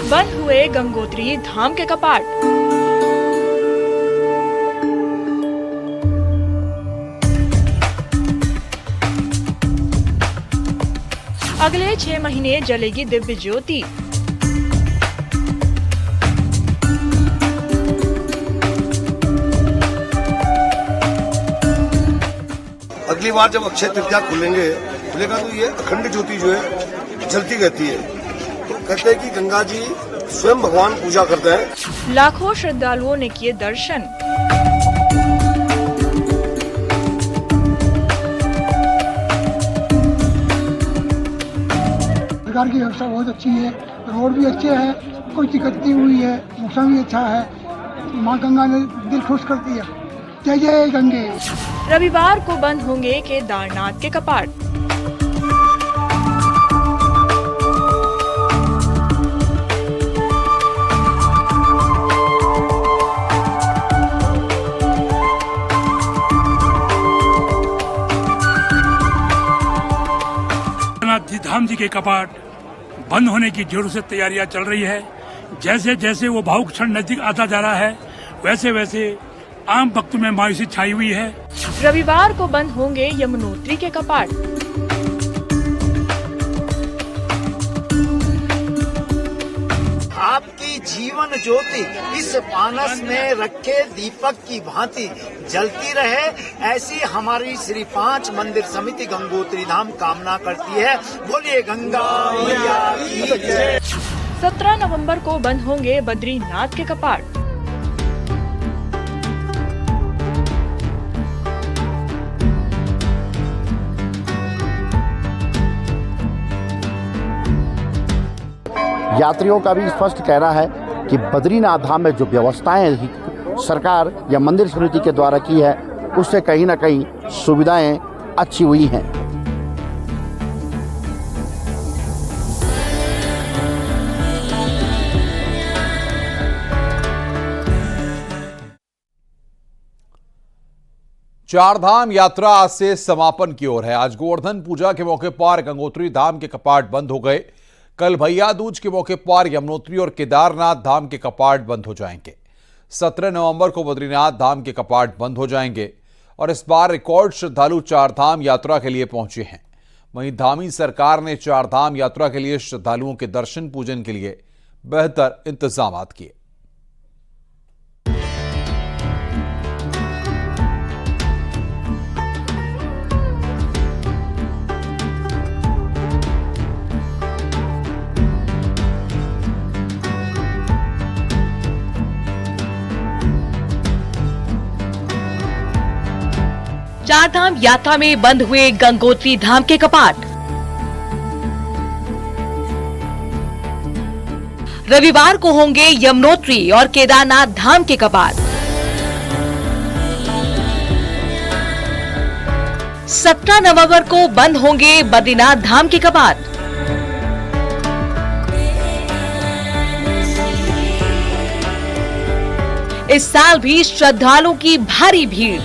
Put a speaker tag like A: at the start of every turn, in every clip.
A: बंद हुए गंगोत्री धाम के कपाट। अगले 6 महीने जलेगी दिव्य ज्योति।
B: अगली बार जब अक्षय तृतीया खुलेगा तो ये अखंड ज्योति जो है जलती रहती है। तो कहते हैं कि गंगा जी स्वयं भगवान पूजा करते हैं।
A: लाखों श्रद्धालुओं ने किए दर्शन।
C: सरकार की व्यवस्था बहुत अच्छी है, रोड भी अच्छे हैं, कोई दिक्कत नहीं हुई है, मौसम भी अच्छा है। माँ गंगा ने दिल खुश कर दिया। जय जय गंगे।
A: रविवार को बंद होंगे केदारनाथ के कपाट।
D: धाम जी के कपाट बंद होने की जोरों से तैयारियां चल रही है। जैसे जैसे वो भावुक क्षण नजदीक आता जा रहा है, वैसे वैसे आम भक्तों में मायूसी छाई हुई है।
A: रविवार को बंद होंगे यमुनोत्री के कपाट।
E: आपकी जीवन ज्योति इस मानस में रखे दीपक की भांति जलती रहे, ऐसी हमारी श्री 5 मंदिर समिति गंगोत्री धाम कामना करती है। बोलिए गंगा मैया की जय।
A: 17 नवंबर को बंद होंगे बद्रीनाथ के कपाट।
F: यात्रियों का भी स्पष्ट कहना है कि बद्रीनाथ धाम में जो व्यवस्थाएं सरकार या मंदिर समिति के द्वारा की है, उससे कहीं ना कहीं सुविधाएं अच्छी हुई हैं।
G: चारधाम यात्रा आज से समापन की ओर है। आज गोवर्धन पूजा के मौके पर गंगोत्री धाम के कपाट बंद हो गए। कल भैया दूज के मौके पर यमुनोत्री और केदारनाथ धाम के कपाट बंद हो जाएंगे। 17 नवंबर को बद्रीनाथ धाम के कपाट बंद हो जाएंगे और इस बार रिकॉर्ड श्रद्धालु चारधाम यात्रा के लिए पहुंचे हैं। वहीं धामी सरकार ने चारधाम यात्रा के लिए श्रद्धालुओं के दर्शन पूजन के लिए बेहतर इंतजाम किए।
H: चारधाम यात्रा में बंद हुए गंगोत्री धाम के कपाट। रविवार को होंगे यमुनोत्री और केदारनाथ धाम के कपाट। 17 नवंबर को बंद होंगे बद्रीनाथ धाम के कपाट। इस साल भी श्रद्धालुओं की भारी भीड़।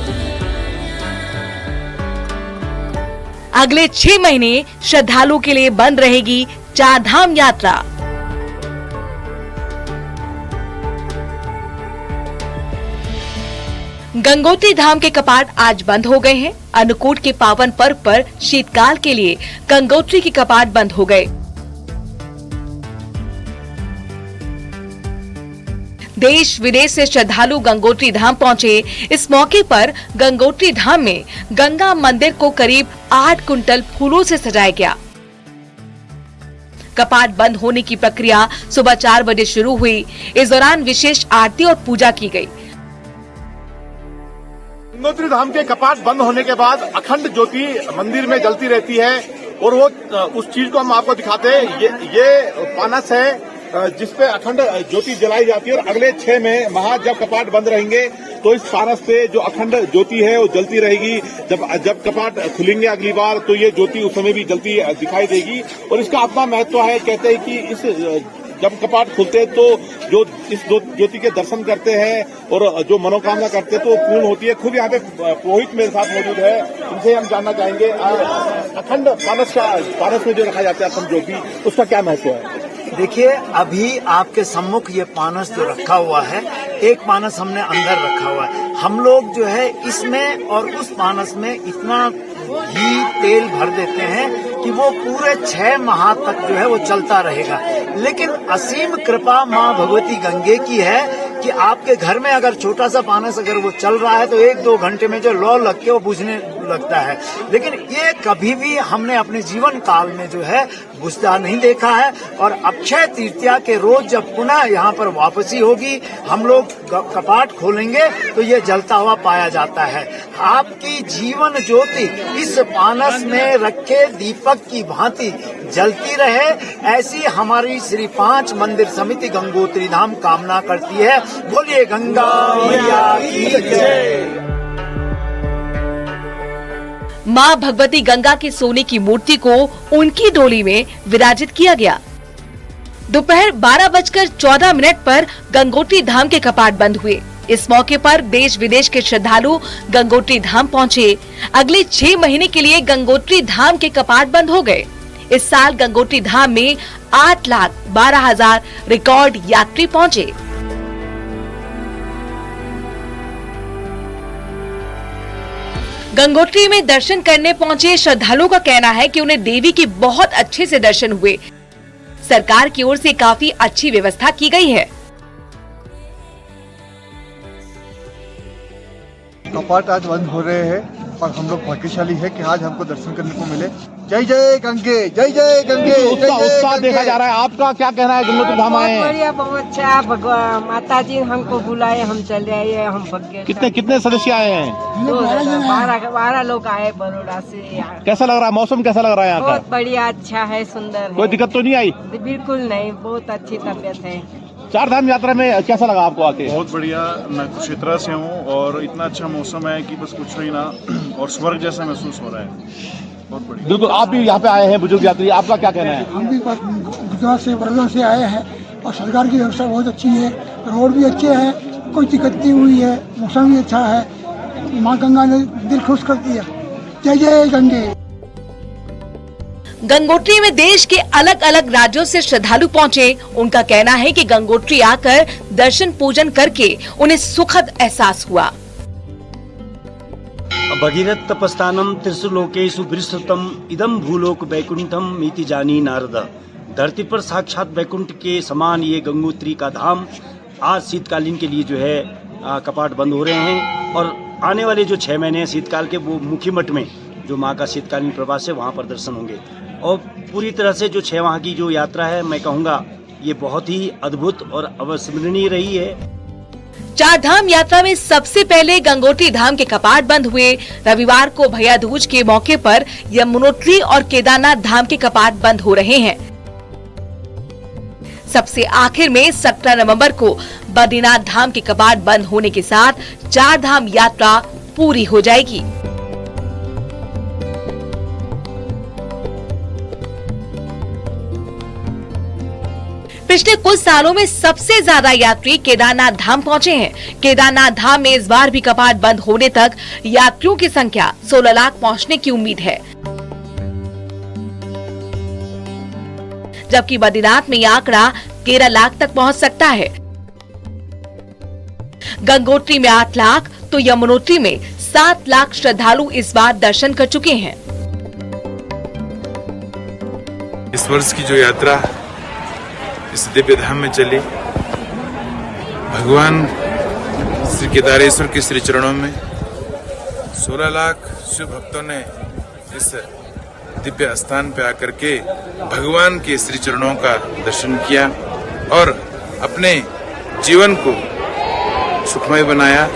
H: अगले 6 महीने श्रद्धालुओं के लिए बंद रहेगी चारधाम यात्रा। गंगोत्री धाम के कपाट आज बंद हो गए हैं। अन्नकूट के पावन पर्व पर शीतकाल के लिए गंगोत्री के कपाट बंद हो गए। देश विदेश से श्रद्धालु गंगोत्री धाम पहुंचे। इस मौके पर गंगोत्री धाम में गंगा मंदिर को करीब 8 कुंटल फूलों से सजाया गया। कपाट बंद होने की प्रक्रिया सुबह 4 बजे शुरू हुई। इस दौरान विशेष आरती और पूजा की गई।
I: गंगोत्री धाम के कपाट बंद होने के बाद अखंड ज्योति मंदिर में जलती रहती है और वो उस चीज को हम आपको दिखाते हैं। ये पानस है जिसपे अखंड ज्योति जलाई जाती है और अगले 6 माह जब कपाट बंद रहेंगे तो इस पारस पे जो अखंड ज्योति है वो जलती रहेगी। जब कपाट खुलेंगे अगली बार तो ये ज्योति उस समय भी जलती दिखाई देगी और इसका अपना महत्व है। कहते हैं कि इस जब कपाट खुलते हैं तो जो इस ज्योति के दर्शन करते हैं और जो मनोकामना करते हैं तो पूर्ण होती है। खुद यहाँ पे पुरोहित मेरे साथ मौजूद है, इनसे हम जानना चाहेंगे अखंड पारस में जो रखा जाता है अखंड ज्योति, उसका क्या महत्व है?
E: देखिए, अभी आपके सम्मुख ये पानस जो रखा हुआ है, एक पानस हमने अंदर रखा हुआ है। हम लोग जो है इसमें और उस पानस में इतना घी तेल भर देते हैं कि वो पूरे 6 माह तक जो है वो चलता रहेगा। लेकिन असीम कृपा माँ भगवती गंगे की है कि आपके घर में अगर छोटा सा पानस अगर वो चल रहा है तो 1-2 घंटे में जो लौ लग के वो बुझने लगता है। लेकिन ये कभी भी हमने अपने जीवन काल में जो है बुझता नहीं देखा है। और अक्षय तृतीया के रोज जब पुनः यहाँ पर वापसी होगी, हम लोग कपाट खोलेंगे तो ये जलता हुआ पाया जाता है। आपकी जीवन ज्योति इस पानस में रखे दीपक की भांति जलती रहे, ऐसी हमारी श्री 5 मंदिर समिति गंगोत्री धाम कामना करती है। बोलिए गंगा मैया की जय।
H: मां भगवती गंगा की सोने की मूर्ति को उनकी डोली में विराजित किया गया। दोपहर 12:14 पर गंगोत्री धाम के कपाट बंद हुए। इस मौके पर देश विदेश के श्रद्धालु गंगोत्री धाम पहुंचे। अगले 6 महीने के लिए गंगोत्री धाम के कपाट बंद हो गए। इस साल गंगोत्री धाम में 8,12,000 रिकॉर्ड यात्री पहुंचे। गंगोत्री में दर्शन करने पहुंचे श्रद्धालुओं का कहना है कि उन्हें देवी के बहुत अच्छे से दर्शन हुए। सरकार की ओर से काफी अच्छी व्यवस्था की गई है।
J: कपाट आज बंद हो रहे हैं और हम लोग भाग्यशाली है कि आज हमको दर्शन करने को मिले। जय जय गंगे, जय जय गंगे।
I: उत्साह देखा जा रहा है, आपका क्या कहना है? गंगोत्री धाम आए हैं,
K: बढ़िया, बहुत अच्छा। भगवान माता जी हमको बुलाए, हम चले आए। हम भाग्य।
I: कितने सदस्य आए हैं?
K: 12 लोग आए बड़ौदा से।
I: कैसा लग रहा है? मौसम कैसा लग रहा है यहाँ का?
K: बहुत बढ़िया, अच्छा है, सुंदर है।
I: कोई दिक्कत तो नहीं आई?
K: बिल्कुल नहीं, बहुत अच्छी तबीयत है।
I: 4 धाम यात्रा में कैसा लगा आपको आके?
L: बहुत बढ़िया। मैं कुरुक्षेत्र से हूँ और इतना अच्छा मौसम है कि बस कुछ ही ना, और स्वर्ग जैसा महसूस हो रहा है। बहुत बढ़िया।
I: बिल्कुल, आप भी यहाँ पे आए हैं बुजुर्ग यात्री, आपका क्या कहना है?
C: हम भी गुजरात से, बड़ौदा से आए हैं और सरकार की व्यवस्था बहुत अच्छी है। रोड भी अच्छे हैं, कोई दिक्कत नहीं हुई है, मौसम भी अच्छा है। माँ गंगा ने दिल खुश कर दिया। जय जय गंगे।
H: गंगोत्री में देश के अलग अलग राज्यों से श्रद्धालु पहुंचे। उनका कहना है कि गंगोत्री आकर दर्शन पूजन करके उन्हें सुखद एहसास हुआ।
M: भगीरथ तपस्तानम त्रिशुलोकेषु विस्तृतम इदम भूलोक वैकुंठम मिति जानी नारद। धरती पर साक्षात वैकुंठ के समान ये गंगोत्री का धाम आज शीतकालीन के लिए जो है कपाट बंद हो रहे हैं। और आने वाले जो 6 महीने शीतकाल के, वो मुखी मठ में जो माँ का शीतकालीन प्रवास है वहाँ पर दर्शन होंगे। और पूरी तरह से जो 6 माह की जो यात्रा है, मैं कहूँगा ये बहुत ही अद्भुत और अविस्मरणीय रही है।
H: 4 धाम यात्रा में सबसे पहले गंगोत्री धाम के कपाट बंद हुए। रविवार को भैया दूज के मौके पर यमुनोत्री और केदारनाथ धाम के कपाट बंद हो रहे हैं। सबसे आखिर में 17 नवंबर को बद्रीनाथ धाम के कपाट बंद होने के साथ 4 धाम यात्रा पूरी हो जाएगी। पिछले कुछ सालों में सबसे ज्यादा यात्री केदारनाथ धाम पहुंचे हैं। केदारनाथ धाम में इस बार भी कपाट बंद होने तक यात्रियों की संख्या 16 लाख पहुंचने की उम्मीद है, जबकि बद्रीनाथ में यह आंकड़ा 13 लाख तक पहुंच सकता है। गंगोत्री में 8 लाख तो यमुनोत्री में 7 लाख श्रद्धालु इस बार दर्शन कर चुके हैं।
L: इस वर्ष की जो यात्रा इस दिव्य धाम में चली, भगवान श्री केदारेश्वर के श्री चरणों में 16 लाख शिव भक्तों ने इस दिव्य स्थान पे आकर के भगवान के श्री चरणों का दर्शन किया और अपने जीवन को सुखमय बनाया।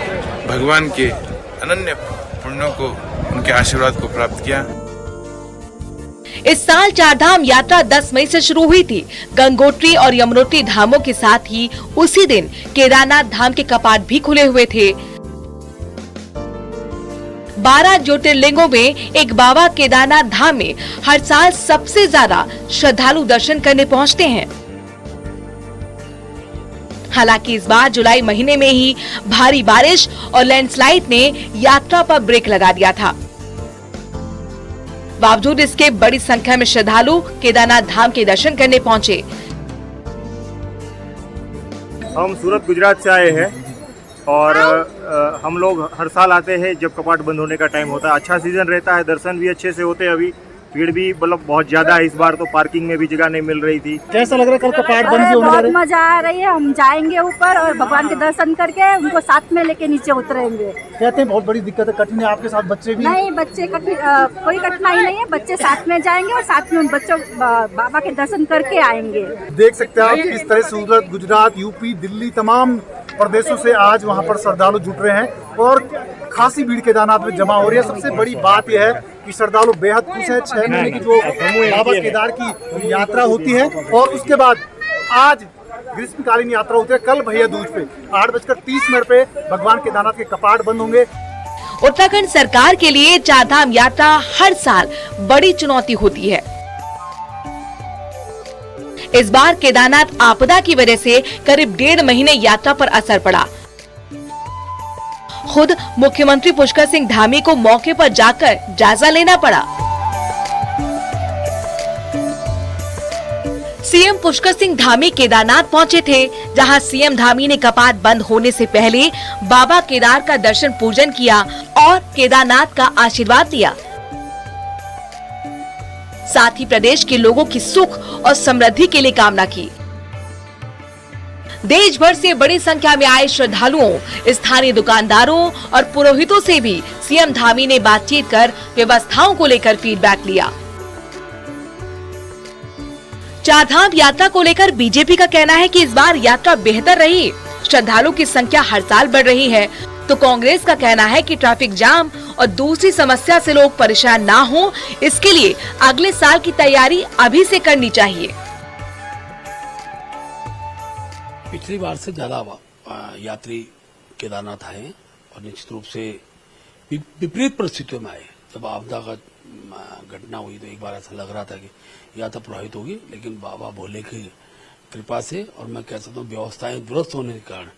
L: भगवान के अनन्य पुण्यों को, उनके आशीर्वाद को प्राप्त किया।
H: इस साल 4 धाम यात्रा 10 मई से शुरू हुई थी। गंगोत्री और यमुनोत्री धामों के साथ ही उसी दिन केदारनाथ धाम के कपाट भी खुले हुए थे। 12 ज्योतिर्लिंगों में एक बाबा केदारनाथ धाम में हर साल सबसे ज्यादा श्रद्धालु दर्शन करने पहुंचते हैं। हालांकि इस बार जुलाई महीने में ही भारी बारिश और लैंडस्लाइड ने यात्रा पर ब्रेक लगा दिया था। बावजूद इसके बड़ी संख्या में श्रद्धालु केदारनाथ धाम के दर्शन करने पहुंचे।
N: हम सूरत गुजरात से आए हैं और हम लोग हर साल आते हैं जब कपाट बंद होने का टाइम होता है। अच्छा सीजन रहता है, दर्शन भी अच्छे से होते हैं। अभी भीड़ भी मतलब बहुत ज्यादा है, इस बार तो पार्किंग में भी जगह नहीं मिल रही थी।
I: कैसा लग रहा है कल कपाट बंद होने जा रहे हैं?
O: बहुत मजा आ रही है। हम जाएंगे ऊपर और भगवान के दर्शन करके उनको साथ में लेके नीचे उतरेंगे।
I: कहते हैं बहुत बड़ी दिक्कत है, कठिन है, आपके साथ बच्चे भी?
O: नहीं, बच्चे कोई कठिनाई नहीं है। बच्चे साथ में जाएंगे और साथ में उन बच्चों बाबा के दर्शन करके आएंगे।
I: देख सकते हैं आप किस तरह सूरत, गुजरात, यूपी, दिल्ली, तमाम प्रदेशों से आज वहाँ पर श्रद्धालु जुट रहे हैं और खासी भीड़ केदारनाथ में जमा हो रही है। सबसे बड़ी बात यह है कि श्रद्धालु बेहद खुश है। 6 महीने की जो बाबा केदार की यात्रा होती है और उसके बाद आज ग्रीष्मकालीन यात्रा होती है। कल भैया दूज पे 8:30 पे भगवान केदारनाथ के कपाट बंद होंगे।
H: उत्तराखंड सरकार के लिए चारधाम यात्रा हर साल बड़ी चुनौती होती है। इस बार केदारनाथ आपदा की वजह से करीब 1.5 महीने यात्रा पर असर पड़ा। खुद मुख्यमंत्री पुष्कर सिंह धामी को मौके पर जाकर जायजा लेना पड़ा। सीएम पुष्कर सिंह धामी केदारनाथ पहुंचे थे, जहां सीएम धामी ने कपाट बंद होने से पहले बाबा केदार का दर्शन पूजन किया और केदारनाथ का आशीर्वाद दिया। साथ ही प्रदेश के लोगों की सुख और समृद्धि के लिए कामना की। देश भर से बड़ी संख्या में आए श्रद्धालुओं, स्थानीय दुकानदारों और पुरोहितों से भी सीएम धामी ने बातचीत कर व्यवस्थाओं को लेकर फीडबैक लिया। चारधाम यात्रा को लेकर बीजेपी का कहना है कि इस बार यात्रा बेहतर रही। श्रद्धालुओं की संख्या हर साल बढ़ रही है, तो कांग्रेस का कहना है कि ट्रैफिक जाम और दूसरी समस्या से लोग परेशान ना हो, इसके लिए अगले साल की तैयारी अभी से करनी चाहिए।
P: पिछली बार से ज्यादा यात्री केदारनाथ आए और निश्चित रूप से विपरीत परिस्थितियों में आए। जब आपदा का घटना हुई तो एक बार ऐसा लग रहा था कि यात्रा प्रभावित होगी, लेकिन बाबा भोले की कृपा से और मैं कह सकता हूँ व्यवस्थाएं दुरुस्त होने के कारण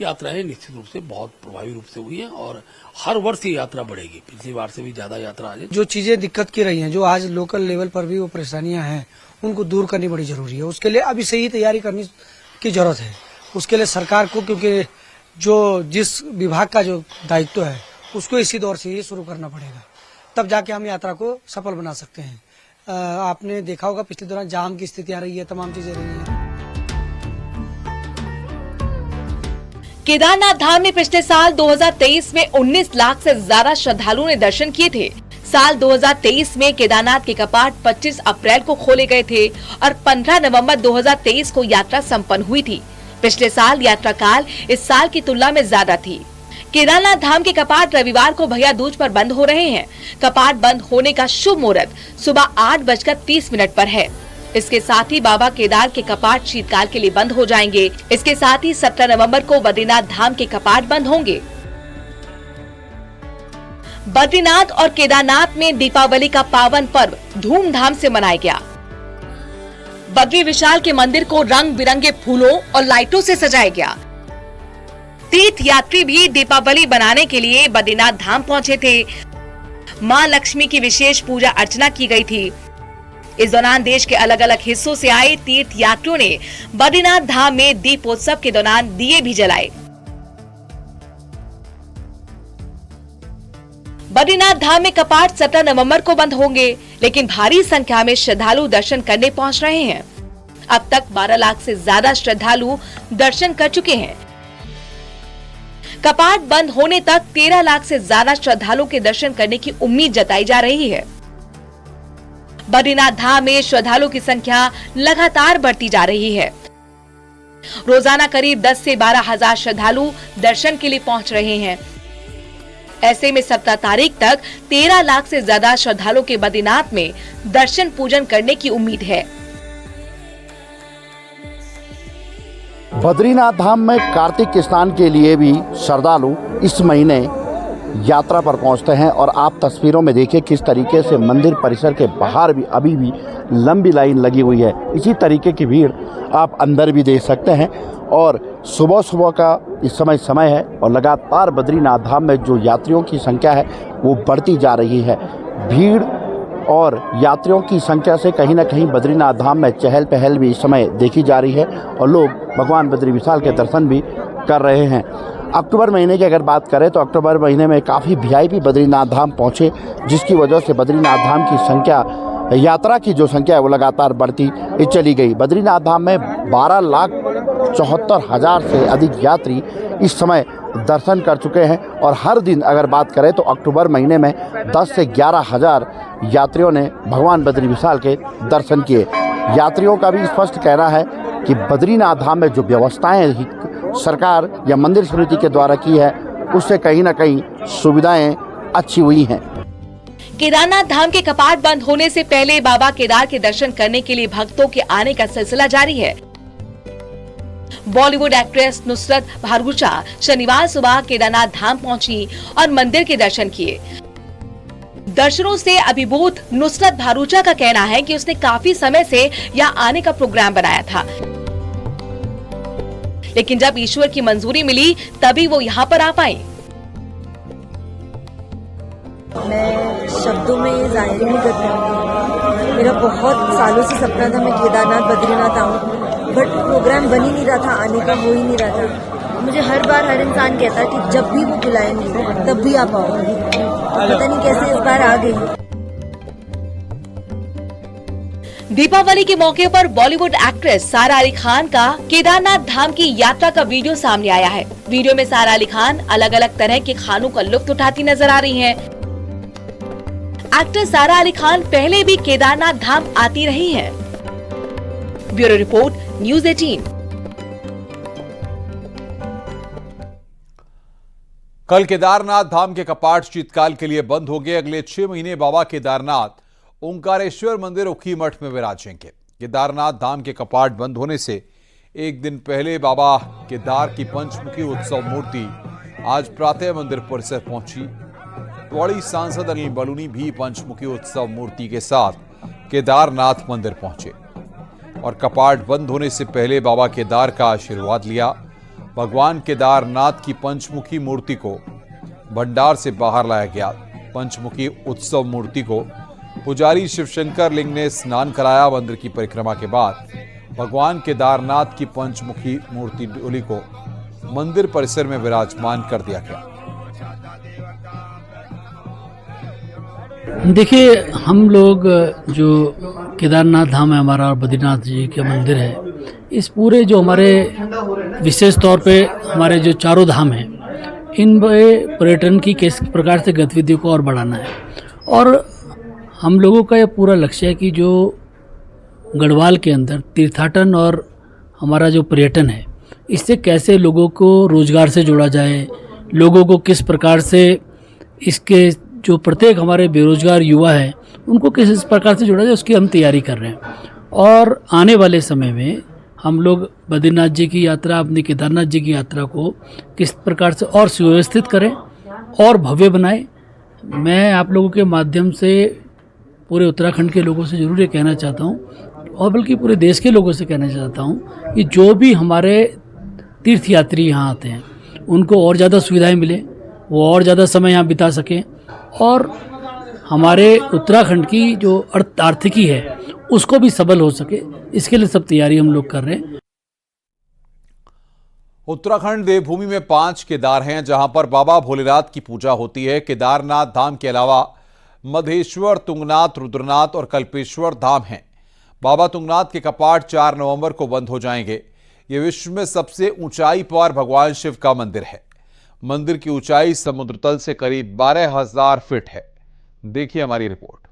P: यात्राएं निश्चित रूप से बहुत प्रभावी रूप से हुई हैं और हर वर्ष ये यात्रा बढ़ेगी। पिछली बार से भी ज्यादा यात्रा आज
Q: जो चीजें दिक्कत की रही हैं, जो आज लोकल लेवल पर भी वो परेशानियां हैं, उनको दूर करनी बड़ी जरूरी है। उसके लिए अभी से ही तैयारी करने की जरूरत है। उसके लिए सरकार को, क्योंकि जो जिस विभाग का जो दायित्व है उसको इसी दौर से ही शुरू करना पड़ेगा, तब जाके हम यात्रा को सफल बना सकते हैं। आपने देखा होगा पिछले दौरान जाम की स्थिति आ रही है, तमाम चीजें रही हैं।
H: केदारनाथ धाम में पिछले साल 2023 में 19 लाख से ज्यादा श्रद्धालुओं ने दर्शन किए थे। साल 2023 में केदारनाथ के कपाट 25 अप्रैल को खोले गए थे और 15 नवंबर 2023 को यात्रा संपन्न हुई थी। पिछले साल यात्रा काल इस साल की तुलना में ज्यादा थी। केदारनाथ धाम के कपाट रविवार को भैया दूज पर बंद हो रहे हैं। कपाट बंद होने का शुभ मुहूर्त सुबह 8:30 पर है। इसके साथ ही बाबा केदार के कपाट शीतकाल के लिए बंद हो जाएंगे। इसके साथ ही 17 नवंबर को बद्रीनाथ धाम के कपाट बंद होंगे। बद्रीनाथ और केदारनाथ में दीपावली का पावन पर्व धूमधाम से मनाया गया। बद्री विशाल के मंदिर को रंग बिरंगे फूलों और लाइटों से सजाया गया। तीर्थ यात्री भी दीपावली बनाने के लिए बद्रीनाथ धाम पहुंचे थे। मां लक्ष्मी की विशेष पूजा अर्चना की गई थी। इस दौरान देश के अलग अलग हिस्सों से आए तीर्थ यात्रियों ने बद्रीनाथ धाम में दीपोत्सव के दौरान दिए भी जलाए। बद्रीनाथ धाम में कपाट 17 नवंबर को बंद होंगे, लेकिन भारी संख्या में श्रद्धालु दर्शन करने पहुंच रहे हैं। अब तक 12 लाख से ज्यादा श्रद्धालु दर्शन कर चुके हैं। कपाट बंद होने तक 13 लाख से ज्यादा श्रद्धालुओं के दर्शन करने की उम्मीद जताई जा रही है। बद्रीनाथ धाम में श्रद्धालुओं की संख्या लगातार बढ़ती जा रही है। रोजाना करीब 10 से 12 हजार श्रद्धालु दर्शन के लिए पहुंच रहे हैं। ऐसे में 17 तारीख तक 13 लाख से ज्यादा श्रद्धालुओं के बद्रीनाथ में दर्शन पूजन करने की उम्मीद है।
F: बद्रीनाथ धाम में कार्तिक स्नान के लिए भी श्रद्धालु इस महीने यात्रा पर पहुंचते हैं और आप तस्वीरों में देखिए किस तरीके से मंदिर परिसर के बाहर भी अभी भी लंबी लाइन लगी हुई है। इसी तरीके की भीड़ आप अंदर भी देख सकते हैं और सुबह सुबह का इस समय है और लगातार बद्रीनाथ धाम में जो यात्रियों की संख्या है वो बढ़ती जा रही है। भीड़ और यात्रियों की संख्या से कहीं ना कहीं बद्रीनाथ धाम में चहल पहल भी इस समय देखी जा रही है और लोग भगवान बद्री विशाल के दर्शन भी कर रहे हैं। अक्टूबर महीने की अगर बात करें तो अक्टूबर महीने में काफ़ी वीआईपी बद्रीनाथ धाम पहुँचे, जिसकी वजह से बद्रीनाथ धाम की संख्या, यात्रा की जो संख्या है वो लगातार बढ़ती चली गई। बद्रीनाथ धाम में 12,74,000 से अधिक यात्री इस समय दर्शन कर चुके हैं और हर दिन अगर बात करें तो अक्टूबर महीने में 10 से 11,000 यात्रियों ने भगवान बद्री विशाल के दर्शन किए। यात्रियों का भी स्पष्ट कहना है कि बद्रीनाथ धाम में जो व्यवस्थाएं सरकार या मंदिर समिति के द्वारा की है उससे कहीं ना कहीं सुविधाएं अच्छी हुई हैं।
H: केदारनाथ धाम के कपाट बंद होने से पहले बाबा केदार के दर्शन करने के लिए भक्तों के आने का सिलसिला जारी है। बॉलीवुड एक्ट्रेस नुसरत भारूचा शनिवार सुबह केदारनाथ धाम पहुंची और मंदिर के दर्शन किए। दर्शनों से अभिभूत नुसरत भारूचा का कहना है कि उसने काफी समय से यहाँ आने का प्रोग्राम बनाया था, लेकिन जब ईश्वर की मंजूरी मिली तभी वो यहाँ पर आ पाई।
R: मैं शब्दों में जाहिर नहीं कर पाऊंगी। मेरा बहुत सालों से सपना था मैं केदारनाथ बद्रीनाथ आऊँ, बट प्रोग्राम बन ही नहीं रहा था, आने का हो ही नहीं रहा था। मुझे हर बार हर इंसान कहता कि जब भी वो बुलाएंगे तब भी आ पाऊंगी, पता नहीं कैसे इस बार आ गई।
H: दीपावली के मौके पर बॉलीवुड एक्ट्रेस सारा अली खान का केदारनाथ धाम की यात्रा का वीडियो सामने आया है। वीडियो में सारा अली खान अलग अलग तरह के खानों का लुत्फ उठाती नजर आ रही हैं। एक्ट्रेस सारा अली खान पहले भी केदारनाथ धाम आती रही हैं। Bureau report, news 18।
G: कल केदारनाथ धाम के कपाट शीतकाल के लिए बंद हो गए। अगले 6 महीने बाबा केदारनाथ ओंकारेश्वर मंदिर ऊखीमठ में विराजेंगे। केदारनाथ धाम के कपाट बंद होने से एक दिन पहले बाबा केदार की पंचमुखी उत्सव मूर्ति आज प्रातः मंदिर परिसर पहुंची। पौड़ी सांसद अनिल बलूनी भी पंचमुखी उत्सव मूर्ति के साथ केदारनाथ मंदिर पहुंचे और कपाट बंद होने से पहले बाबा केदार का आशीर्वाद लिया। भगवान केदारनाथ की पंचमुखी मूर्ति को भंडार से बाहर लाया गया। पंचमुखी उत्सव मूर्ति को पुजारी शिवशंकर लिंग ने स्नान कराया। मंदिर की परिक्रमा के बाद भगवान केदारनाथ की पंचमुखी मूर्ति डोली को मंदिर परिसर में विराजमान कर दिया गया।
P: देखिए, हम लोग जो केदारनाथ धाम है हमारा और बद्रीनाथ जी के मंदिर है, इस पूरे जो हमारे विशेष तौर पे हमारे जो चारों धाम हैं, इन पर्यटन की किस प्रकार से गतिविधियों को और बढ़ाना है। और हम लोगों का यह पूरा लक्ष्य है कि जो गढ़वाल के अंदर तीर्थाटन और हमारा जो पर्यटन है, इससे कैसे लोगों को रोजगार से जोड़ा जाए, लोगों को किस प्रकार से इसके जो प्रत्येक हमारे बेरोजगार युवा हैं उनको किस प्रकार से जोड़ा जाए, उसकी हम तैयारी कर रहे हैं। और आने वाले समय में हम लोग बद्रीनाथ जी की यात्रा, अपनी केदारनाथ जी की यात्रा को किस प्रकार से और सुव्यवस्थित करें और भव्य बनाएं। मैं आप लोगों के माध्यम से पूरे उत्तराखंड के लोगों से ज़रूर ये कहना चाहता हूँ और बल्कि पूरे देश के लोगों से कहना चाहता हूँ कि जो भी हमारे तीर्थयात्री यहाँ आते हैं उनको और ज़्यादा सुविधाएं मिले, वो और ज़्यादा समय यहाँ बिता सकें और हमारे उत्तराखंड की जो आर्थिकी है उसको भी सबल हो सके। इसके लिए सब तैयारी हम लोग कर रहे हैं।
G: उत्तराखंड देवभूमि में 5 केदार हैं जहां पर बाबा भोलेनाथ की पूजा होती है। केदारनाथ धाम के अलावा मधेश्वर, तुंगनाथ, रुद्रनाथ और कल्पेश्वर धाम हैं। बाबा तुंगनाथ के कपाट 4 नवंबर को बंद हो जाएंगे। ये विश्व में सबसे ऊंचाई पर भगवान शिव का मंदिर है। मंदिर की ऊंचाई समुद्र तल से करीब 12,000 फीट है। देखिए हमारी रिपोर्ट।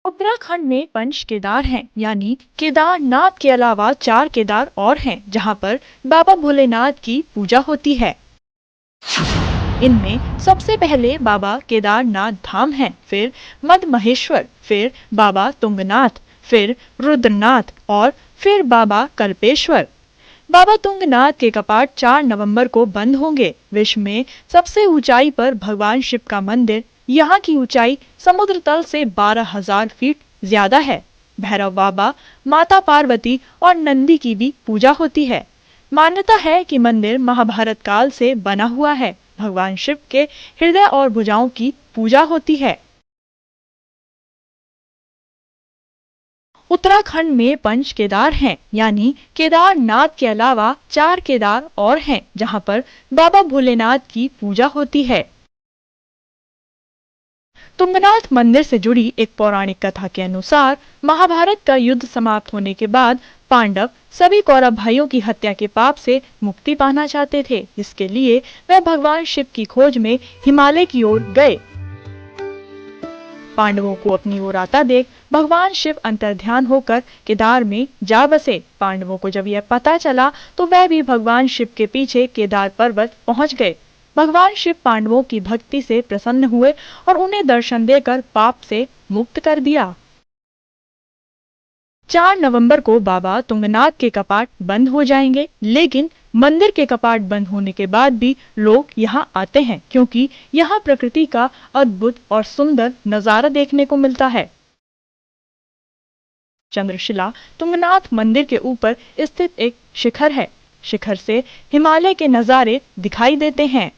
A: उत्तराखंड में 5 केदार हैं, यानी केदारनाथ के अलावा 4 केदार और हैं जहां पर बाबा भोलेनाथ की पूजा होती है। इनमें सबसे पहले बाबा केदारनाथ धाम हैं, फिर मद महेश्वर, फिर बाबा तुंगनाथ, फिर रुद्रनाथ और फिर बाबा कल्पेश्वर। बाबा तुंगनाथ के कपाट 4 नवंबर को बंद होंगे। विश्व में सबसे ऊंचाई पर भगवान शिव का मंदिर, यहाँ की ऊंचाई समुद्र तल से 12,000 फीट ज्यादा है। भैरव बाबा, माता पार्वती और नंदी की भी पूजा होती है। मान्यता है कि मंदिर महाभारत काल से बना हुआ है। भगवान शिव के हृदय और भुजाओं की पूजा होती है। उत्तराखंड में पंच केदार हैं, यानी केदारनाथ के अलावा 4 केदार और हैं, जहां पर बाबा भोलेनाथ की पूजा होती है। तुंगनाथ मंदिर से जुड़ी एक पौराणिक कथा के अनुसार महाभारत का युद्ध समाप्त होने के बाद पांडव सभी कौरव भाइयों की हत्या के पाप से मुक्ति पाना चाहते थे, जिसके लिए वह भगवान शिव की खोज में हिमालय की ओर गए। पांडवों को अपनी ओर आता देख भगवान शिव अंतर्ध्यान होकर केदार में जा बसे। पांडवों को जब यह पता चला तो वह भी भगवान शिव के पीछे केदार पर्वत पहुंच गए। भगवान शिव पांडवों की भक्ति से प्रसन्न हुए और उन्हें दर्शन देकर पाप से मुक्त कर दिया। 4 नवंबर को बाबा तुंगनाथ के कपाट बंद हो जाएंगे, लेकिन मंदिर के कपाट बंद होने के बाद भी लोग यहाँ आते हैं, क्योंकि यहाँ प्रकृति का अद्भुत और सुंदर नजारा देखने को मिलता है। चंद्रशिला तुंगनाथ मंदिर के ऊपर स्थित एक शिखर है। शिखर से हिमालय के नजारे दिखाई देते हैं।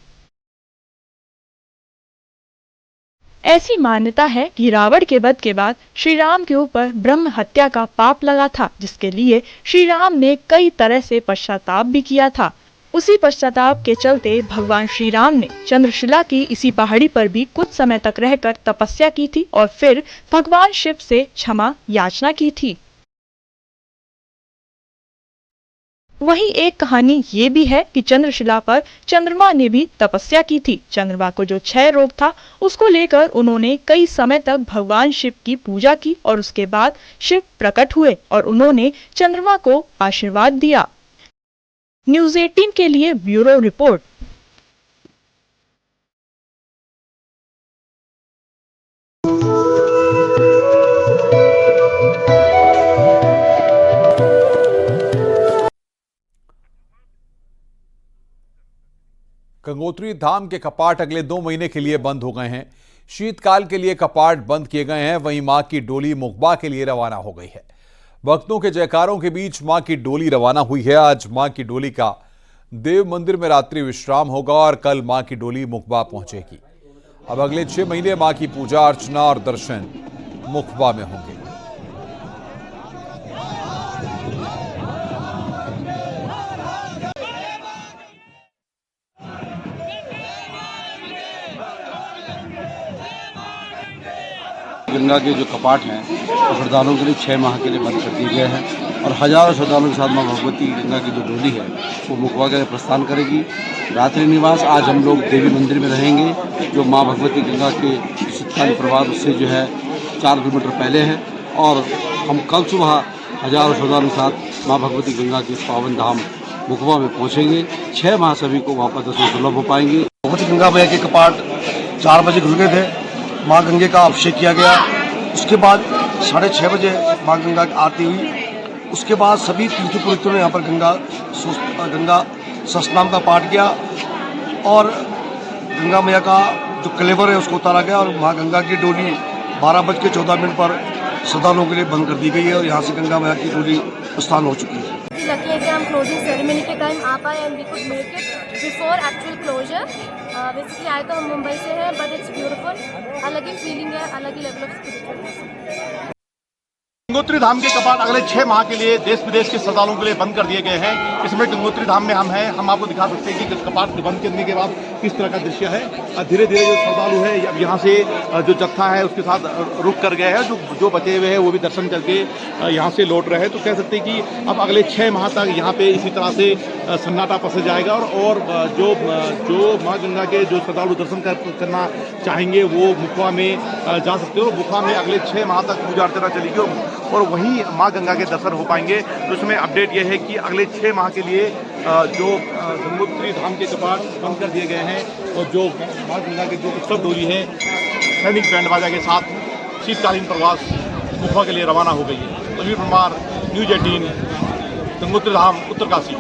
A: ऐसी मान्यता है कि रावण के वध के बाद श्री राम के ऊपर ब्रह्म हत्या का पाप लगा था, जिसके लिए श्री राम ने कई तरह से पश्चाताप भी किया था। उसी पश्चाताप के चलते भगवान श्री राम ने चंद्रशिला की इसी पहाड़ी पर भी कुछ समय तक रहकर तपस्या की थी और फिर भगवान शिव से क्षमा याचना की थी। वहीं एक कहानी ये भी है कि चंद्रशिला पर चंद्रमा ने भी तपस्या की थी। चंद्रमा को जो क्षय रोग था, उसको लेकर उन्होंने कई समय तक भगवान शिव की पूजा की और उसके बाद शिव प्रकट हुए और उन्होंने चंद्रमा को आशीर्वाद दिया। न्यूज़ 18 के लिए ब्यूरो रिपोर्ट।
G: गंगोत्री धाम के कपाट अगले 2 महीने के लिए बंद हो गए हैं। शीतकाल के लिए कपाट बंद किए गए हैं। वहीं मां की डोली मुखबा के लिए रवाना हो गई है। भक्तों के जयकारों के बीच मां की डोली रवाना हुई है। आज मां की डोली का देव मंदिर में रात्रि विश्राम होगा और कल मां की डोली मुखबा पहुंचेगी। अब अगले 6 महीने मां की पूजा अर्चना और दर्शन मुखबा में होंगे।
S: गंगा के जो कपाट हैं वो श्रद्धालुओं के लिए 6 माह के लिए बंद कर दिए गए हैं और हजारों श्रद्धालुओं के साथ मां भगवती गंगा की जो डोली है वो मुखबा के लिए प्रस्थान करेगी। रात्रि निवास आज हम लोग देवी मंदिर में रहेंगे, जो मां भगवती गंगा के शीतकालीन प्रवाह से जो है 4 किलोमीटर पहले है और हम कल सुबह हजारों श्रद्धालुओं के साथ मां भगवती गंगा के पावन धाम मुखबा में पहुँचेंगे। 6 माह सभी को वहाँ पर दर्शन सुलभ हो पाएंगे।
B: भगवती गंगा मैया के कपाट 4 बजे खुल गए थे। माँ गंगे का अभिषेक किया गया। उसके बाद 6:30 बजे माँ गंगा की आरती हुई। उसके बाद सभी तीर्थ पुरोहितों ने यहाँ पर गंगा सहस्त्रनाम का पाठ किया और गंगा मैया का जो कलेवर है उसको उतारा गया और माँ गंगा की डोली 12:14 पर श्रद्धालुओं के लिए बंद कर दी गई है और यहाँ से गंगा मैया की डोली प्रस्थान हो चुकी है।
T: लकी है कि हम क्लोजिंग सेरेमनी के टाइम आ पाए and we could make it before actual closure. Basically आए तो हम मुंबई से हैं, बट इट्स ब्यूटीफुल। अलग ही फीलिंग है, अलग ही लेवल ऑफ स्पिरिचुअलनेस।
I: गंगोत्री धाम के कपाट अगले 6 माह के लिए देश विदेश के श्रद्धालुओं के लिए बंद कर दिए गए हैं। इसमें गंगोत्री धाम में हम हैं, हम आपको दिखा सकते हैं कि कपाट बंद करने के बाद किस तरह का दृश्य है। धीरे धीरे जो श्रद्धालु है अब यहाँ से जो जत्था है उसके साथ रुक कर गए हैं, जो बचे हुए हैं वो भी दर्शन करके यहाँ से लौट रहे हैं। तो कह सकते हैं कि अब अगले 6 माह तक यहाँ पे इसी तरह से सन्नाटा पसर जाएगा और जो माँ गंगा के जो श्रद्धालु दर्शन करना चाहेंगे वो मुखबा में जा सकते हो। मुखबा में अगले 6 माह तक पूजा अर्चना चलेगी और वहीं माँ गंगा के दर्शन हो पाएंगे। तो इसमें अपडेट यह है कि अगले 6 माह के लिए जो गंगोत्री धाम के कपाट बंद कर दिए गए हैं और जो माँ गंगा की जो उत्सव डोली है सैनिक बैंड बाजा के साथ शीतकालीन प्रवास मुखबा के लिए रवाना हो गई है। तमीर परमार, न्यूज़ 18, गंगोत्री धाम, उत्तरकाशी।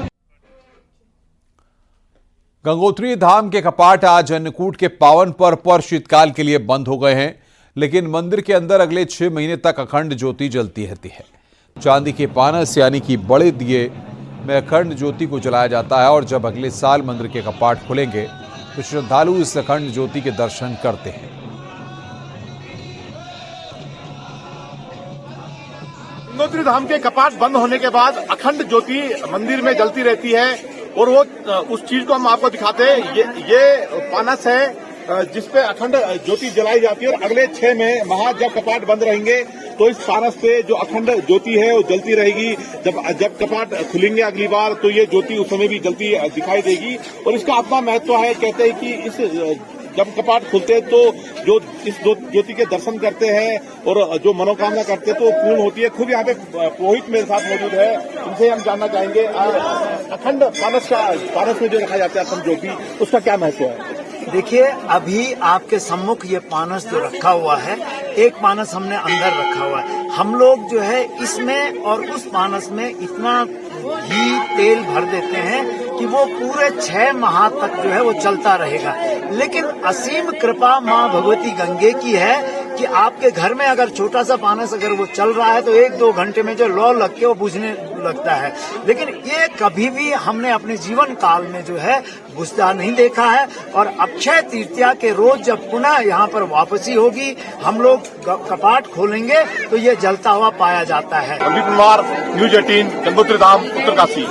G: गंगोत्री धाम के कपाट आज अन्नकूट के पावन पर्व पर शीतकाल के लिए बंद हो गए हैं, लेकिन मंदिर के अंदर अगले 6 महीने तक अखंड ज्योति जलती रहती है। चांदी के पानस यानी कि बड़े दिए में अखंड ज्योति को जलाया जाता है और जब अगले साल मंदिर के कपाट खुलेंगे तो श्रद्धालु इस अखंड ज्योति के दर्शन करते हैं।
I: गंगोत्री धाम के कपाट बंद होने के बाद अखंड ज्योति मंदिर में जलती रहती है और वो उस चीज को हम आपको दिखाते हैं। ये पानस है जिसपे अखंड ज्योति जलाई जाती है और अगले 6 माह जब कपाट बंद रहेंगे तो इस पानस पे जो अखंड ज्योति है वो जलती रहेगी। जब कपाट खुलेंगे अगली बार तो ये ज्योति उस समय भी जलती दिखाई देगी और इसका अपना महत्व है। कहते हैं कि इस जब कपाट खुलते हैं तो जो इस ज्योति के दर्शन करते हैं और जो मनोकामना करते हैं तो पूर्ण होती है। खुद यहाँ पे पुरोहित मेरे साथ मौजूद है, उनसे हम जानना चाहेंगे अखंड पानस में जो रखा जाता है अखंड ज्योति, उसका क्या महत्व है?
E: देखिए, अभी आपके सम्मुख ये पानस जो रखा हुआ है, एक पानस हमने अंदर रखा हुआ है। हम लोग जो है इसमें और उस पानस में इतना घी तेल भर देते हैं कि वो पूरे 6 माह तक जो है वो चलता रहेगा। लेकिन असीम कृपा माँ भगवती गंगे की है कि आपके घर में अगर छोटा सा पानस अगर वो चल रहा है तो 1-2 घंटे में जो लौ लग के वो बुझने लगता है। लेकिन ये कभी भी हमने अपने जीवन काल में जो है बुझता नहीं देखा है और अक्षय तृतीया के रोज जब पुनः यहाँ पर वापसी होगी, हम लोग कपाट खोलेंगे तो ये जलता हुआ पाया जाता है।
I: अमित कुमार, न्यूज 18, गंगोत्री धाम, उत्तरकाशी।